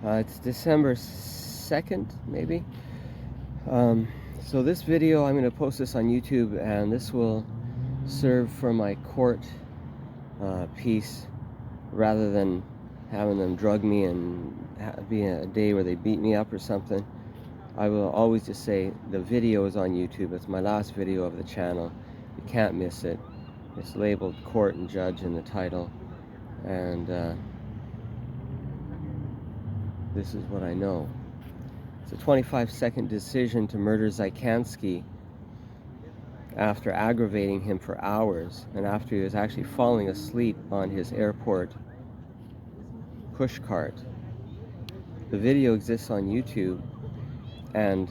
It's December 2nd, maybe. So this video, I'm going to post this on YouTube, and this will serve for my court piece, rather than having them drug me and be a day where they beat me up or something. I will always just say the video is on YouTube. It's my last video of the channel. You can't miss it. It's labeled Court and Judge in the title, and this is what I know. It's a 25-second decision to murder Zikansky after aggravating him for hours, and after he was actually falling asleep on his airport pushcart. The video exists on YouTube, and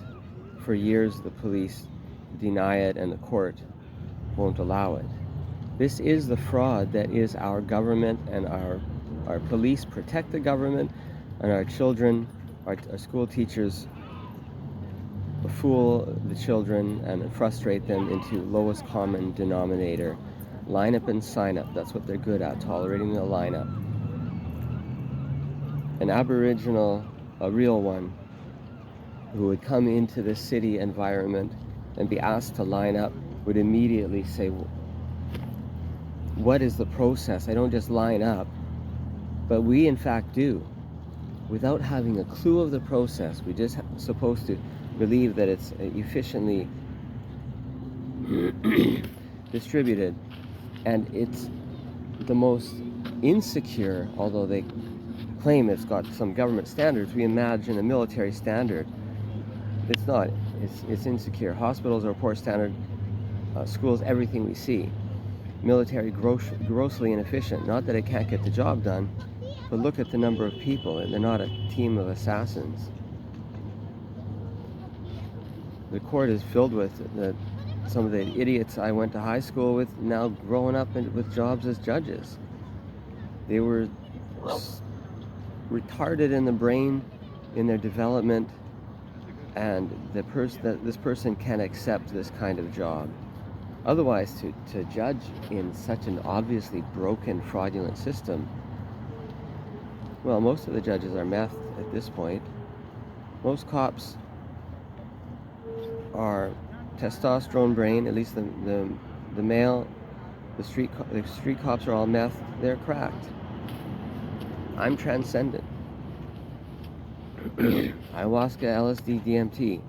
for years the police deny it and the court won't allow it. This is the fraud that is our government, and our police protect the government, and our children, our school teachers fool the children and frustrate them into lowest common denominator. Line up and sign up. That's what they're good at, tolerating the lineup. An Aboriginal, a real one, who would come into the city environment and be asked to line up would immediately say, what is the process? I don't just line up. But we in fact do. Without having a clue of the process, we're just supposed to believe that it's efficiently distributed, and it's the most insecure, although they claim it's got some government standards. We imagine a military standard. It's not. It's insecure. Hospitals are poor standard. Schools, everything we see. Military, grossly inefficient. Not that it can't get the job done, but look at the number of people, and they're not a team of assassins. The court is filled with some of the idiots I went to high school with, now growing up with jobs as judges. They were retarded in the brain, in their development, and this person can accept this kind of job. Otherwise, to judge in such an obviously broken, fraudulent system, well, most of the judges are meth at this point. Most cops are testosterone brain, at least the male. The street cops are all meth. They're cracked. I'm transcendent. Ayahuasca, LSD, DMT.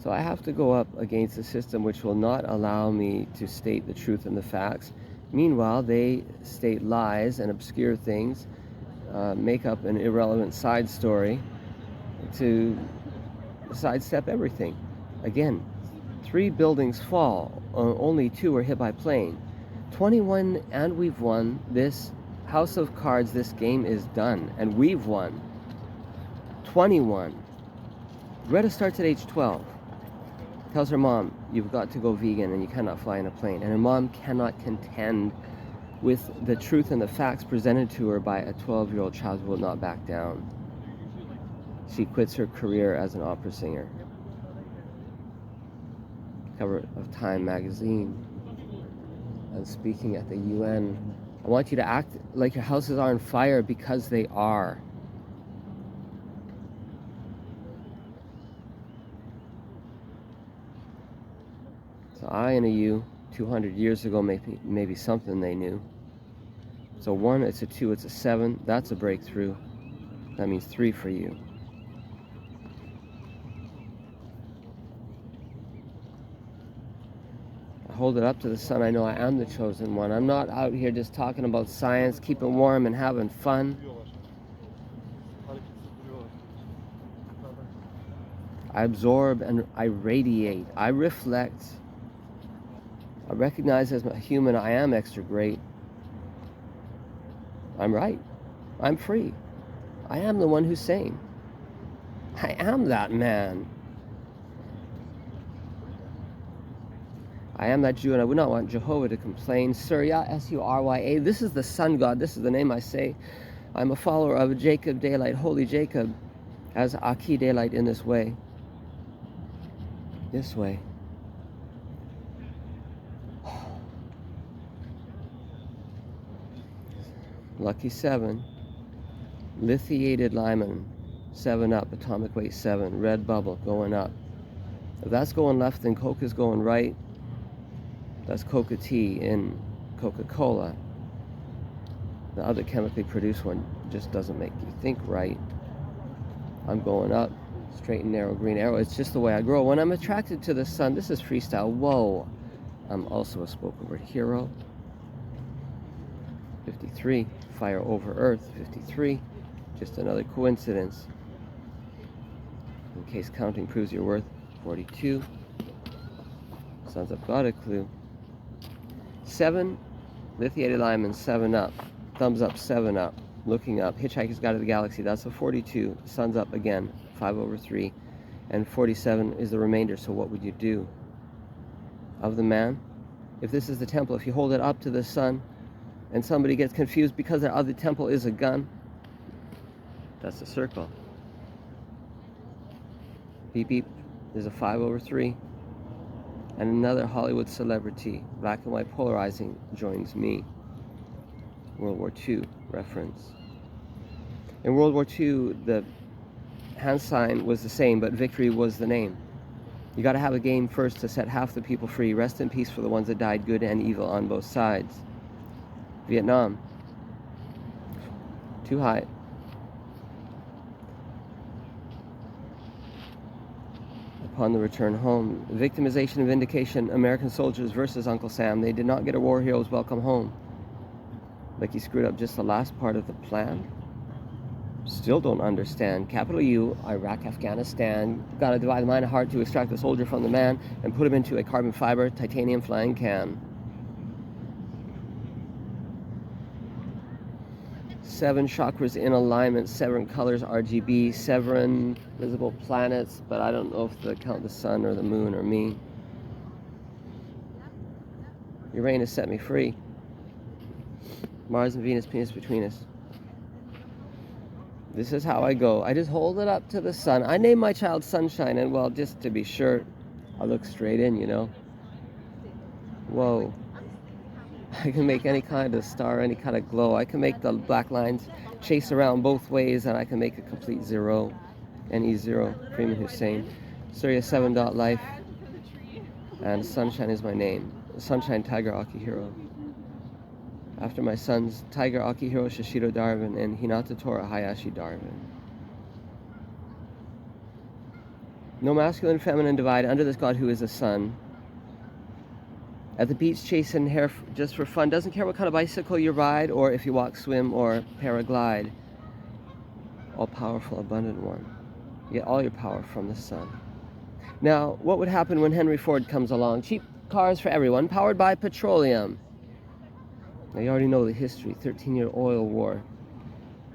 So I have to go up against a system which will not allow me to state the truth and the facts. Meanwhile, they state lies and obscure things, make up an irrelevant side story to sidestep everything. Again, 3 buildings fall, only 2 are hit by plane. 21, and we've won. This House of Cards, this game is done, and we've won. 21. Greta starts at age 12. Tells her mom, you've got to go vegan and you cannot fly in a plane. And her mom cannot contend with the truth and the facts presented to her by a 12-year-old child who will not back down. She quits her career as an opera singer. Cover of Time magazine. And speaking at the UN. I want you to act like your houses are on fire, because they are. So I and a you, 200 years ago, maybe something they knew. So 1, it's a 2, it's a 7. That's a breakthrough. That means 3 for you. I hold it up to the sun. I know I am the chosen one. I'm not out here just talking about science, keeping warm and having fun. I absorb and I radiate. I reflect. I recognize as a human I am extra great. I'm right. I'm free. I am the one who's sane. I am that man. I am that Jew, and I would not want Jehovah to complain. Surya, S-U-R-Y-A. This is the sun god. This is the name I say. I'm a follower of Jacob Daylight, holy Jacob, as Aki Daylight in this way. This way. Lucky 7. Lithiated Lyman, 7 up, atomic weight 7, red bubble going up. If that's going left, then Coke is going right. That's Coca-Tea in Coca-Cola. The other chemically produced one just doesn't make you think right. I'm going up, straight and narrow green arrow. It's just the way I grow. When I'm attracted to the sun, this is freestyle. Whoa. I'm also a spoken word hero. 53, fire over earth. 53, just another coincidence. In case counting proves your worth. 42, sun's up, got a clue. 7, lithiated Lyman, 7 up. Thumbs up, 7 up. Looking up, Hitchhiker's Guide to the Galaxy, that's a 42. Sun's up again, 5 over 3. And 47 is the remainder, so what would you do? Of the man, if this is the temple, if you hold it up to the sun and somebody gets confused because the other temple is a gun, that's a circle. Beep beep, there's a 5 over 3. And another Hollywood celebrity, black and white polarizing, joins me. World War II reference. In World War II, the hand sign was the same, but victory was the name. You got to have a game first to set half the people free. Rest in peace for the ones that died, good and evil on both sides. Vietnam. Too high. Upon the return home, victimization and vindication, American soldiers versus Uncle Sam. They did not get a war hero's welcome home. Like he screwed up just the last part of the plan. Still don't understand. Capital U, Iraq, Afghanistan. Gotta divide the mind and heart to extract the soldier from the man and put him into a carbon fiber titanium flying can. 7 chakras in alignment, 7 colors RGB, 7 visible planets, but I don't know if they count the sun or the moon or me. Uranus set me free. Mars and Venus, penis between us. This is how I go. I just hold it up to the sun. I named my child Sunshine, and well, just to be sure, I look straight in, you know. Whoa. I can make any kind of star, any kind of glow. I can make the black lines chase around both ways, and I can make a complete zero. NE0, Freeman Hussein. Surya 7 dot life. And Sunshine is my name. Sunshine Tiger Akihiro. After my sons, Tiger Akihiro Shishiro Darwin and Hinata Tora Hayashi Darwin. No masculine feminine divide under this God who is a sun. At the beach chasing hair just for fun. Doesn't care what kind of bicycle you ride or if you walk, swim, or paraglide. All-powerful, abundant one. You get all your power from the sun. Now, what would happen when Henry Ford comes along? Cheap cars for everyone, powered by petroleum. Now, you already know the history. 13-year oil war.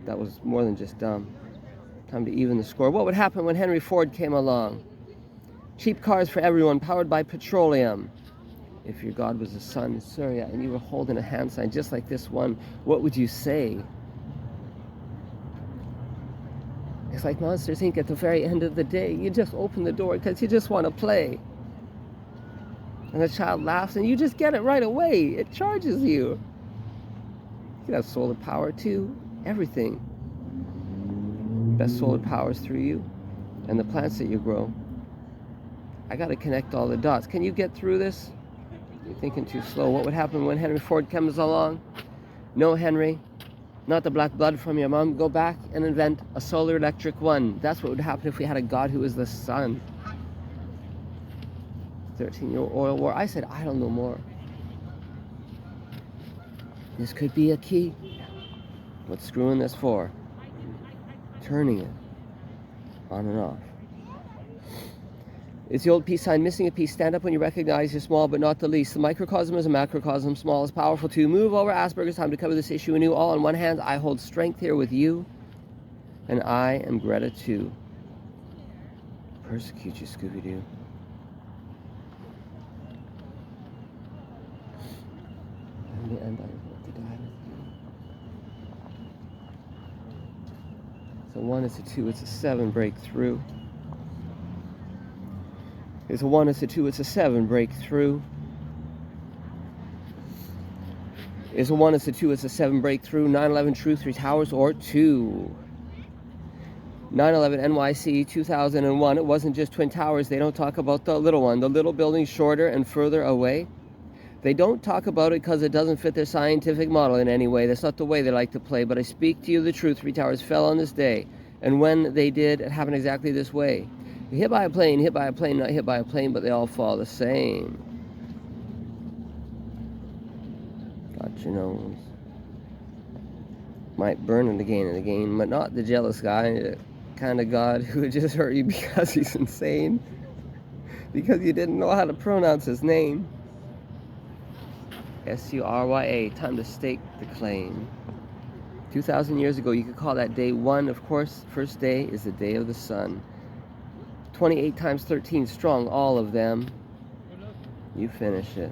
That was more than just dumb. Time to even the score. What would happen when Henry Ford came along? Cheap cars for everyone, powered by petroleum. If your God was the sun, Surya, and you were holding a hand sign just like this one, what would you say? It's like Monsters, Inc. at the very end of the day. You just open the door because you just want to play. And the child laughs and you just get it right away. It charges you. You have solar power too. Everything. Best solar powers through you and the plants that you grow. I got to connect all the dots. Can you get through this? You're thinking too slow. What would happen when Henry Ford comes along? No, Henry. Not the black blood from your mom. Go back and invent a solar electric one. That's what would happen if we had a God who is the sun. 13-year oil war. I said, I don't know more. This could be a key. What's screwing this for? Turning it on and off. It's the old peace sign, missing a piece. Stand up when you recognize you're small, but not the least. The microcosm is a macrocosm. Small is powerful too. Move over Asperger's. Time to cover this issue anew. All in one hand, I hold strength here with you. And I am Greta too. Persecute you, Scooby-Doo. In the end, I was about to die. It's a 1, it's a 2, it's a 7, breakthrough. It's a 1, it's a 2, it's a 7, breakthrough. It's a 1, it's a 2, it's a 7 breakthrough. 9/11 Truth, 3 Towers, or 2. 9/11 NYC 2001. It wasn't just Twin Towers. They don't talk about the little one, the little building shorter and further away. They don't talk about it because it doesn't fit their scientific model in any way. That's not the way they like to play. But I speak to you the truth. 3 towers fell on this day. And when they did, it happened exactly this way. Hit by a plane, not hit by a plane, but they all fall the same. Got your nose. Might burn it again and again, but not the jealous guy, the kind of God who would just hurt you because he's insane. Because you didn't know how to pronounce his name. Surya, time to stake the claim. 2,000 years ago, you could call that day 1. Of course, first day is the day of the sun. 28 times 13 strong, all of them. You finish it.